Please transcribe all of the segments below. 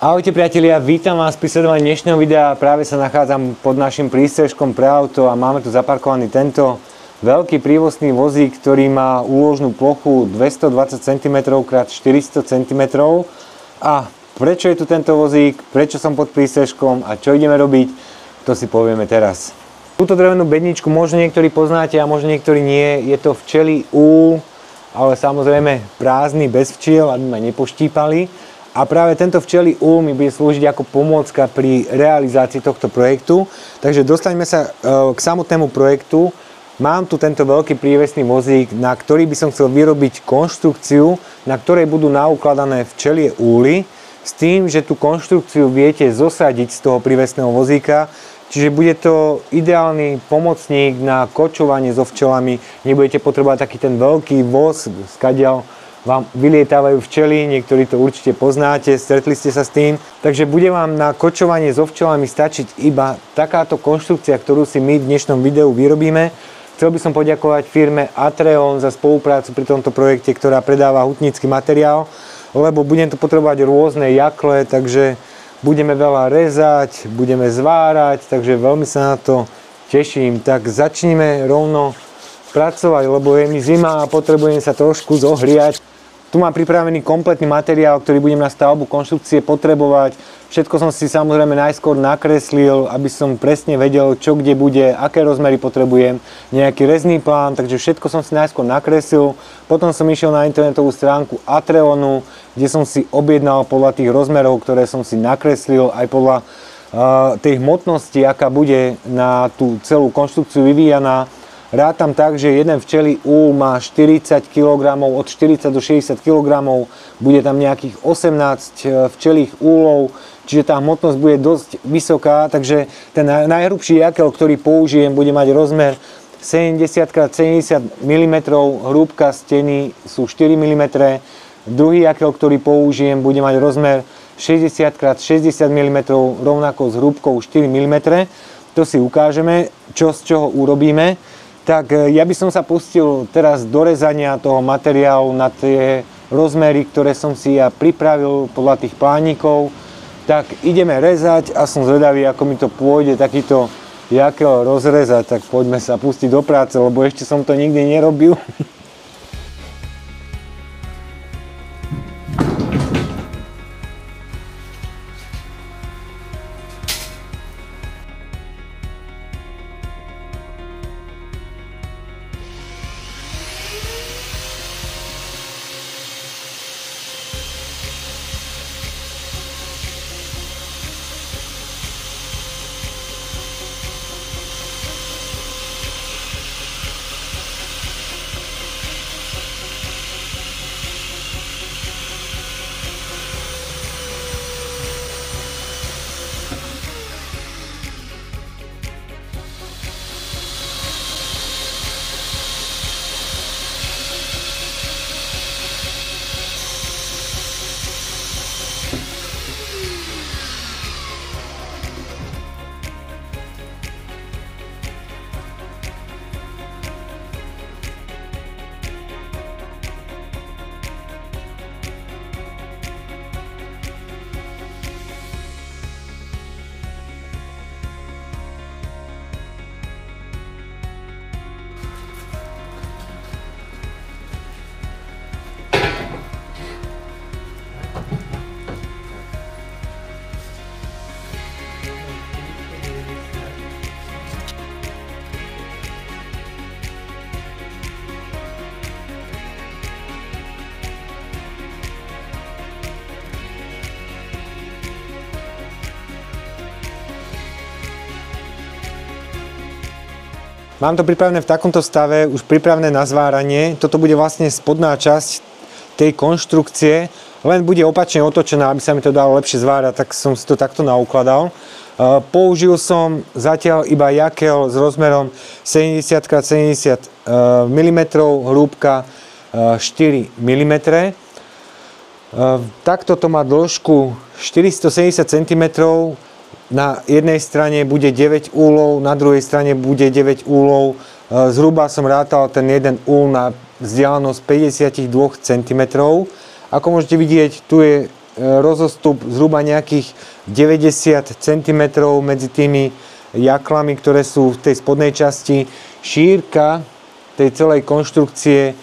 Ahojte priatelia, vítam vás pri sledovaní dnešného videa. Práve sa nachádzam pod našim prístrežkom pre auto a máme tu zaparkovaný tento veľký prívozný vozík, ktorý má úložnú plochu 220 cm x 400 cm. A prečo je tu tento vozík, prečo som pod prístrežkom a čo ideme robiť, to si povieme teraz. Túto drevenú bedničku možno niektorí poznáte a možno niektorí nie. Je to včelí úl, ale samozrejme prázdny, bez včiel, aby ma nepoštípali. A práve tento včelí úl mi bude slúžiť ako pomôcka pri realizácii tohto projektu. Takže dostaňme sa k samotnému projektu. Mám tu tento veľký prívesný vozík, na ktorý by som chcel vyrobiť konštrukciu, na ktorej budú naukladané včelie úly, s tým, že tú konštrukciu viete zosadiť z toho prívesného vozíka. Čiže bude to ideálny pomocník na kočovanie so včelami. Nebudete potrebovať taký ten veľký voz, skadiaľ vám vylietávajú včely, niektorí to určite poznáte, stretli ste sa s tým. Takže bude vám na kočovanie so včelami stačiť iba takáto konštrukcia, ktorú si my v dnešnom videu vyrobíme. Chcel by som poďakovať firme Atreon za spoluprácu pri tomto projekte, ktorá predáva hutnícky materiál, lebo budem tu potrebovať rôzne jakle, takže budeme veľa rezať, budeme zvárať, takže veľmi sa na to teším. Tak začneme rovno pracovať, lebo je mi zima a potrebujem sa trošku zohriať. Tu mám pripravený kompletný materiál, ktorý budem na stavbu konštrukcie potrebovať. Všetko som si samozrejme najskôr nakreslil, aby som presne vedel, čo kde bude, aké rozmery potrebujem, nejaký rezný plán, takže všetko som si najskôr nakreslil. Potom som išiel na internetovú stránku Atreonu, kde som si objednal podľa tých rozmerov, ktoré som si nakreslil, aj podľa tej hmotnosti, aká bude na tú celú konštrukciu vyvíjaná. Rátam tak, že jeden včelí úl má 40 kg, od 40 do 60 kg, bude tam nejakých 18 včelích úlov, čiže tá hmotnosť bude dosť vysoká, takže ten najhrubší jakel, ktorý použijem, bude mať rozmer 70 x 70 mm, hrúbka steny sú 4 mm, druhý jakel, ktorý použijem, bude mať rozmer 60 x 60 mm, rovnako s hrúbkou 4 mm. To si ukážeme, čo z čoho urobíme. Tak ja by som sa pustil teraz do rezania toho materiálu na tie rozmery, ktoré som si ja pripravil podľa tých plánikov. Tak ideme rezať a som zvedavý, ako mi to pôjde takýto jakel rozrezať. Tak poďme sa pustiť do práce, lebo ešte som to nikdy nerobil. Mám to pripravené v takomto stave, už pripravené na zváranie. Toto bude vlastne spodná časť tej konštrukcie, len bude opačne otočená, aby sa mi to dalo lepšie zvárať, tak som si to takto naukladal. Použil som zatiaľ iba jakel s rozmerom 70 x 70 mm, hrúbka 4 mm. Takto to má dĺžku 470 cm. Na jednej strane bude 9 úlov, na druhej strane bude 9 úlov. Zhruba som rátal ten jeden úl na vzdialenosť 52 cm. Ako môžete vidieť, tu je rozostup zhruba nejakých 90 cm medzi tými jaklami, ktoré sú v tej spodnej časti. Šírka tej celej konštrukcie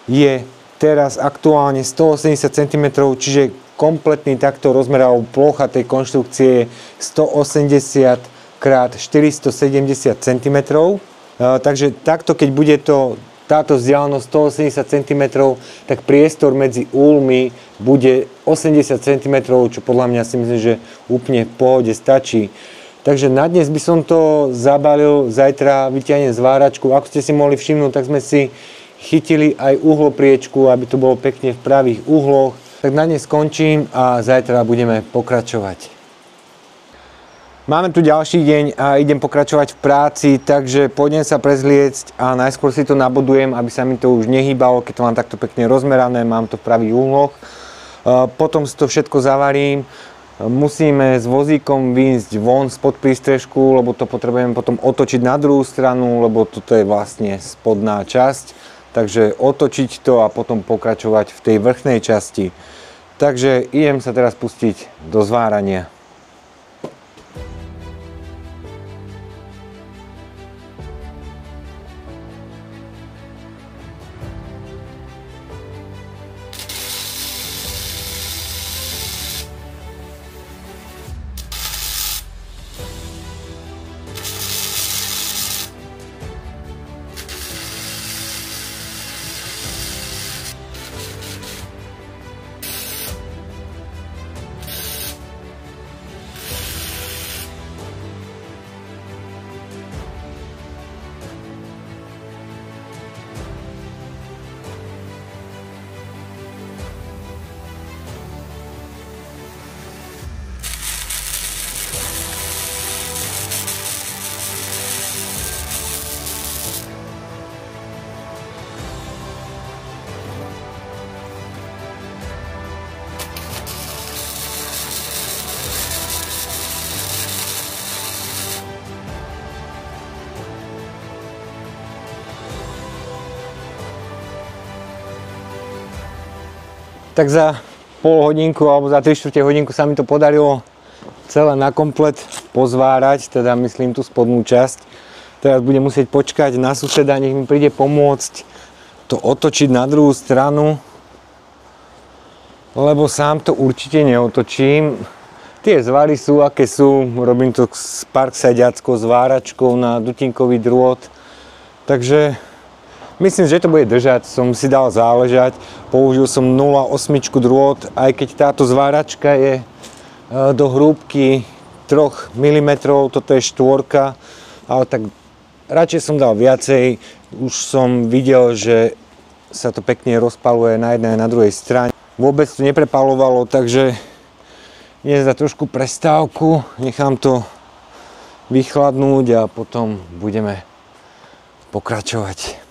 je teraz aktuálne 180 cm, čiže kompletný takto rozmerová plocha tej konštrukcie je 180 x 470 cm. Takže takto, keď bude táto vzdialenosť 180 cm, tak priestor medzi úlmi bude 80 cm, čo podľa mňa si myslím, že úplne v pohode stačí. Takže na dnes by som to zabalil, zajtra vyťahnem zváračku. Ako ste si mohli všimnúť, tak sme si chytili aj uhlopriečku, aby to bolo pekne v pravých uhloch. Tak na dnes skončím a zajtra budeme pokračovať. Máme tu ďalší deň a idem pokračovať v práci, takže pôjdem sa prezliecť a najskôr si to nabodujem, aby sa mi to už nehýbalo, keď to mám takto pekne rozmerané, mám to v pravých uhloch. Potom si to všetko zavarím. Musíme s vozíkom vyjsť von spod prístrežku, lebo to potrebujeme potom otočiť na druhú stranu, lebo toto je vlastne spodná časť. Takže otočiť to a potom pokračovať v tej vrchnej časti. Takže idem sa teraz pustiť do zvárania. Tak za pol hodinku alebo za 3/4 hodinku sa mi to podarilo celé na komplet pozvárať, teda myslím tú spodnú časť. Teraz budem musieť počkať na suseda, nech mi príde pomôcť to otočiť na druhú stranu, lebo sám to určite neotočím. Tie zvary sú aké sú, robím to s parksajďackou zváračkou na dutinkový drôt, takže myslím, že to bude držať, som si dal záležať. Použil som 0,8 drôt, aj keď táto zváračka je do hrúbky 3 mm, toto je 4, ale tak radšej som dal viacej. Už som videl, že sa to pekne rozpaluje na jednej a na druhej strane. Vôbec to neprepalovalo, takže idem za trošku prestávku, nechám to vychladnúť a potom budeme pokračovať.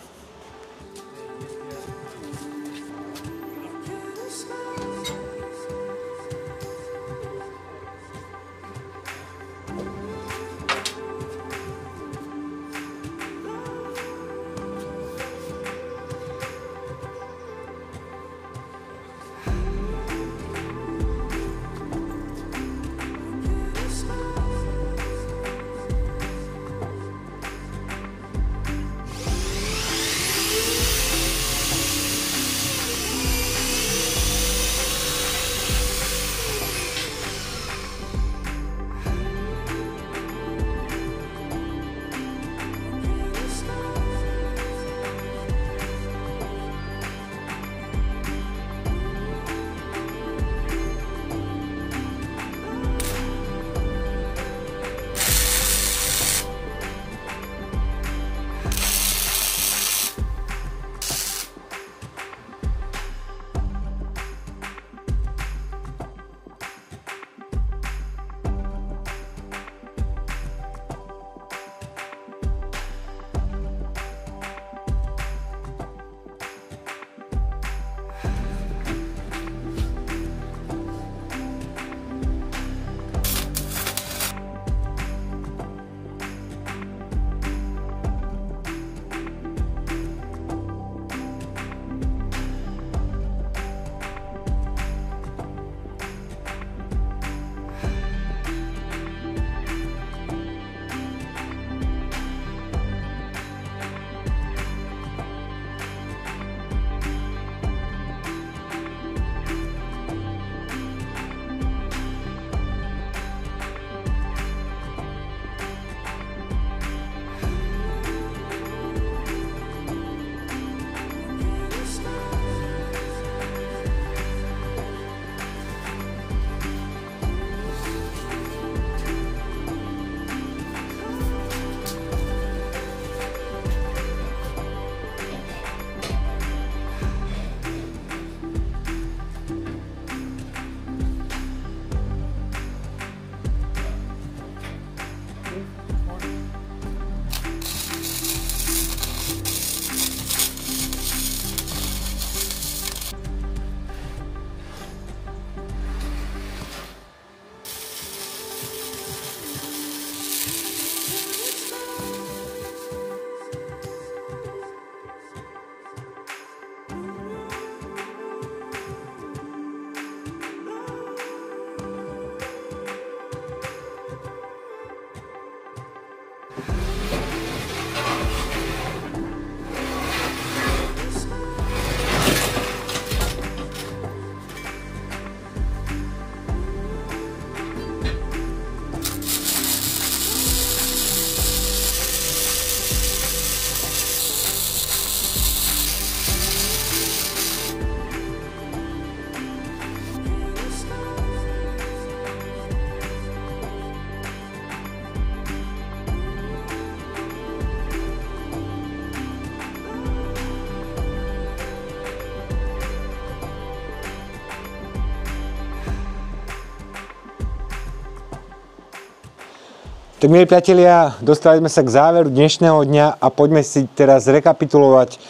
Tak milí priatelia, dostali sme sa k záveru dnešného dňa a poďme si teraz rekapitulovať,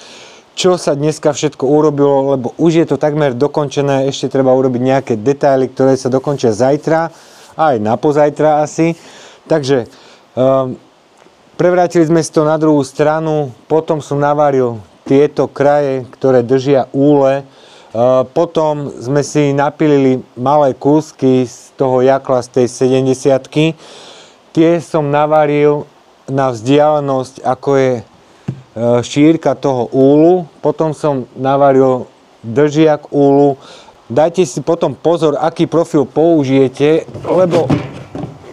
čo sa dneska všetko urobilo, lebo už je to takmer dokončené, ešte treba urobiť nejaké detaily, ktoré sa dokončia zajtra, aj na pozajtra asi. Takže prevrátili sme si to na druhú stranu, potom som navaril tieto kraje, ktoré držia úle, potom sme si napilili malé kúsky z toho jakla z tej 70-ky. Tie som navaril na vzdialenosť, ako je šírka toho úlu. Potom som navaril držiak úlu. Dajte si potom pozor, aký profil použijete, lebo...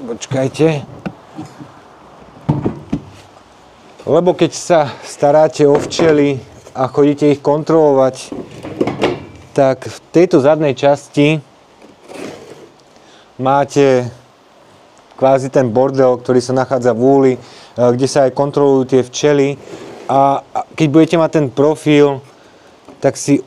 Počkajte. Lebo keď sa staráte o včely a chodíte ich kontrolovať, tak v tejto zadnej časti máte kvázi ten bordel, ktorý sa nachádza v úli, kde sa aj kontrolujú tie včely. A keď budete mať ten profil, tak si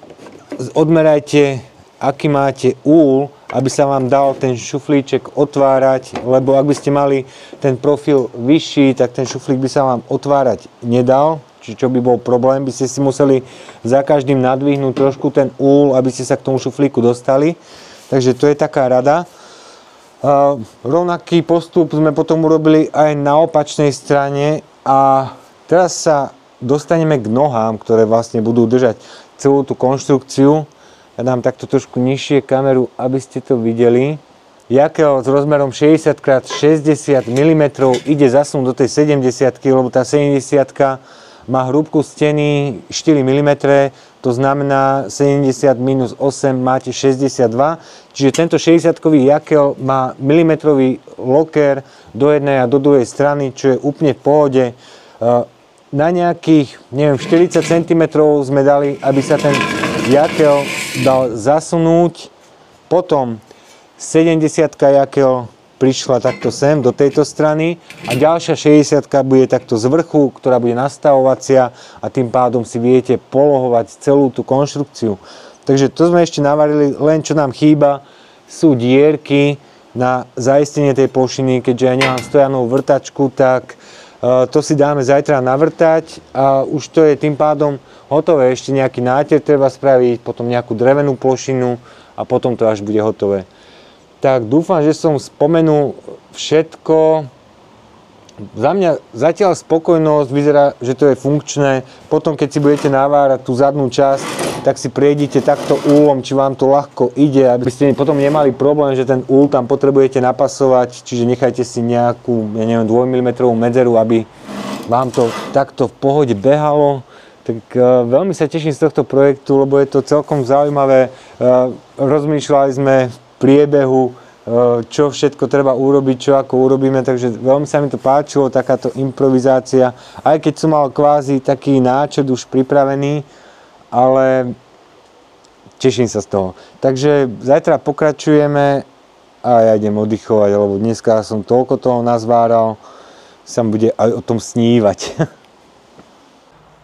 odmerajte, aký máte úl, aby sa vám dal ten šuflíček otvárať, lebo ak by ste mali ten profil vyšší, tak ten šuflík by sa vám otvárať nedal, čiže čo by bol problém, by ste si museli za každým nadvihnúť trošku ten úl, aby ste sa k tomu šuflíku dostali. Takže to je taká rada. Rovnaký postup sme potom urobili aj na opačnej strane a teraz sa dostaneme k nohám, ktoré vlastne budú držať celú tú konštrukciu. Ja dám takto trošku nižšie kameru, aby ste to videli. Jakel s rozmerom 60x60 mm ide zasunúť do tej 70, lebo tá 70 má hrúbku steny 4 mm, to znamená 70 minus 8 máte 62, čiže tento 60-kový jakel má milimetrový loker do jednej a do druhej strany, čo je úplne v pohode. Na nejakých, neviem, 40 cm sme dali, aby sa ten jakel dal zasunúť. Potom 70-ka jakel prišla takto sem, do tejto strany a ďalšia 60-ka bude takto z vrchu, ktorá bude nastavovacia a tým pádom si viete polohovať celú tú konštrukciu. Takže to sme ešte navarili, len čo nám chýba sú dierky na zaistenie tej plošiny, keďže ja nemám stojanú vrtačku, tak to si dáme zajtra navrtať a už to je tým pádom hotové. Ešte nejaký náter treba spraviť, potom nejakú drevenú plošinu a potom to až bude hotové. Tak dúfam, že som spomenul všetko. Za mňa zatiaľ spokojnosť, vyzerá, že to je funkčné. Potom, keď si budete navárať tú zadnú časť, tak si prejdite takto úlom, či vám to ľahko ide, aby ste potom nemali problém, že ten úl tam potrebujete napasovať, čiže nechajte si nejakú, ja neviem, 2 mm medzeru, aby vám to takto v pohode behalo. Tak veľmi sa teším z tohto projektu, lebo je to celkom zaujímavé. Rozmýšľali sme v priebehu, čo všetko treba urobiť, čo ako urobíme, takže veľmi sa mi to páčilo, takáto improvizácia, aj keď som mal kvázi taký náčrt už pripravený, ale teším sa z toho. Takže zajtra pokračujeme a ja idem oddychovať, lebo dneska som toľko toho nazváral, sa bude aj o tom snívať.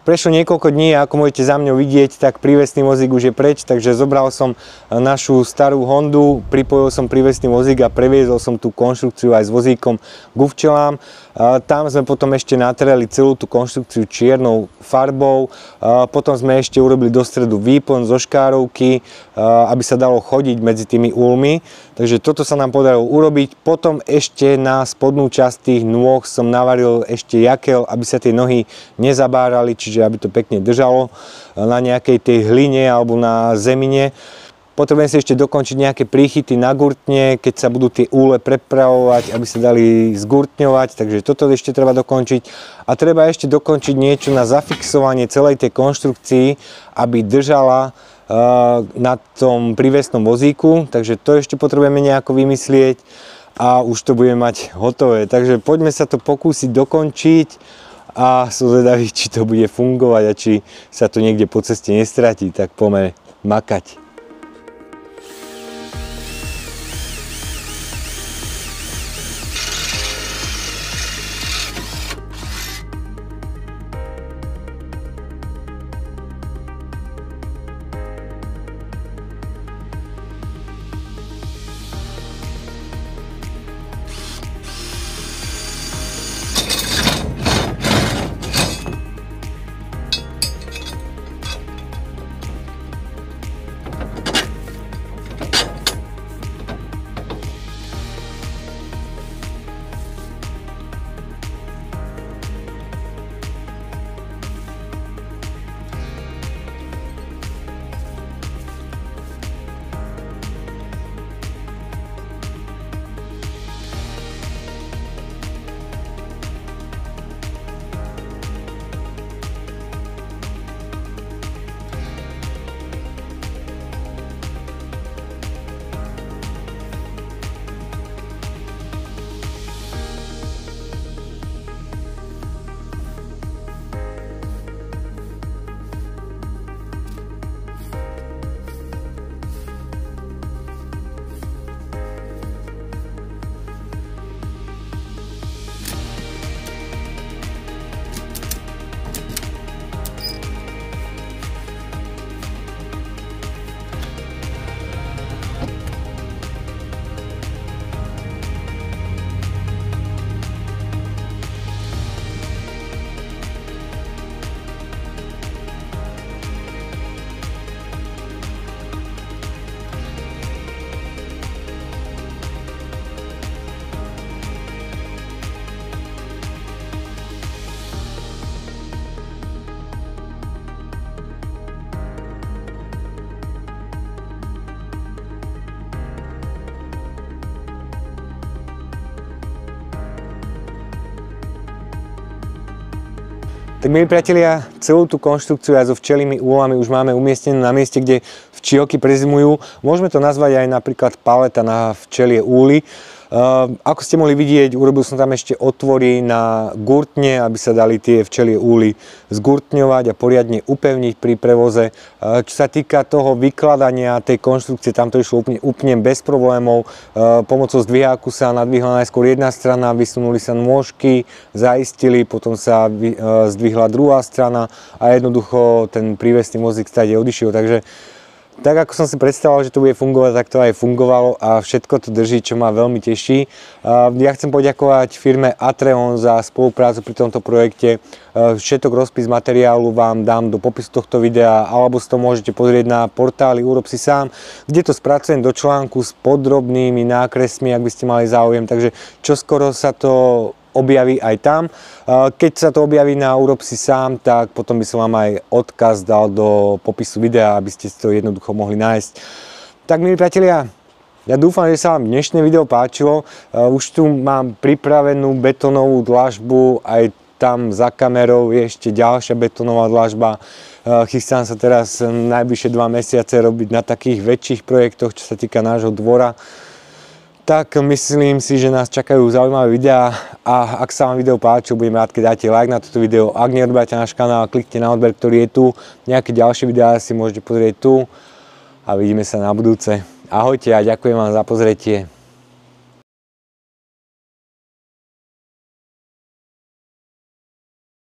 Prešlo niekoľko dní a ako môžete za mňou vidieť, tak prívesný vozík už je preč, takže zobral som našu starú Hondu, pripojil som prívesný vozík a previezol som tú konštrukciu aj s vozíkom k včelám. Tam sme potom ešte natreli celú tú konštrukciu čiernou farbou, potom sme ešte urobili do stredu výplň zo škárovky, aby sa dalo chodiť medzi tými úlmi, takže toto sa nám podarilo urobiť. Potom ešte na spodnú časť tých nôh som navaril ešte jakel, aby sa tie nohy nezabárali, čiže aby to pekne držalo na nejakej tej hline alebo na zemine. Potrebujem si ešte dokončiť nejaké príchyty na gurtne, keď sa budú tie úle prepravovať, aby sa dali zgurtňovať, takže toto ešte treba dokončiť. A treba ešte dokončiť niečo na zafixovanie celej tej konštrukcii, aby držala na tom prívesnom vozíku, takže to ešte potrebujeme nejako vymyslieť a už to budeme mať hotové. Takže poďme sa to pokúsiť dokončiť a som zvedavý, či to bude fungovať a či sa to niekde po ceste nestratí, tak poďme makať. Tak milí priatelia, celú tú konštrukciu aj so včelými úlami už máme umiestnenú na mieste, kde včielky prezimujú. Môžeme to nazvať aj napríklad paleta na včelie úly. Ako ste mohli vidieť, urobil som tam ešte otvory na gurtne, aby sa dali tie včelie úly zgurtňovať a poriadne upevniť pri prevoze. Čo sa týka toho vykladania tej konštrukcie, tam to išlo úplne bez problémov. Pomocou zdviháku sa nadvihla najskôr jedna strana, vysunuli sa nôžky, zaistili, potom sa zdvihla druhá strana a jednoducho ten prívesný vozík stade odišiel. Takže tak ako som si predstavoval, že to bude fungovať, tak to aj fungovalo a všetko to drží, čo ma veľmi teší. Ja chcem poďakovať firme Atreon za spoluprácu pri tomto projekte. Všetok rozpis materiálu vám dám do popisu tohto videa, alebo si to môžete pozrieť na portáli Urob si sám, kde to spracujem do článku s podrobnými nákresmi, ak by ste mali záujem. Takže čoskoro sa to objaví aj tam. Keď sa to objaví na Urob si sám, tak potom by som vám aj odkaz dal do popisu videa, aby ste si to jednoducho mohli nájsť. Tak milí priatelia, ja dúfam, že sa vám dnešné video páčilo. Už tu mám pripravenú betónovú dlažbu, aj tam za kamerou je ešte ďalšia betónová dlažba. Chystám sa teraz najbližšie 2 mesiace robiť na takých väčších projektoch, čo sa týka nášho dvora. Tak myslím si, že nás čakajú zaujímavé videá a ak sa vám video páčilo, budem rád, keď dáte like na toto video. Ak neodbíjate náš kanál, kliknite na odber, ktorý je tu. Nejaké ďalšie videá si môžete pozrieť tu a vidíme sa na budúce. Ahojte a ďakujem vám za pozretie.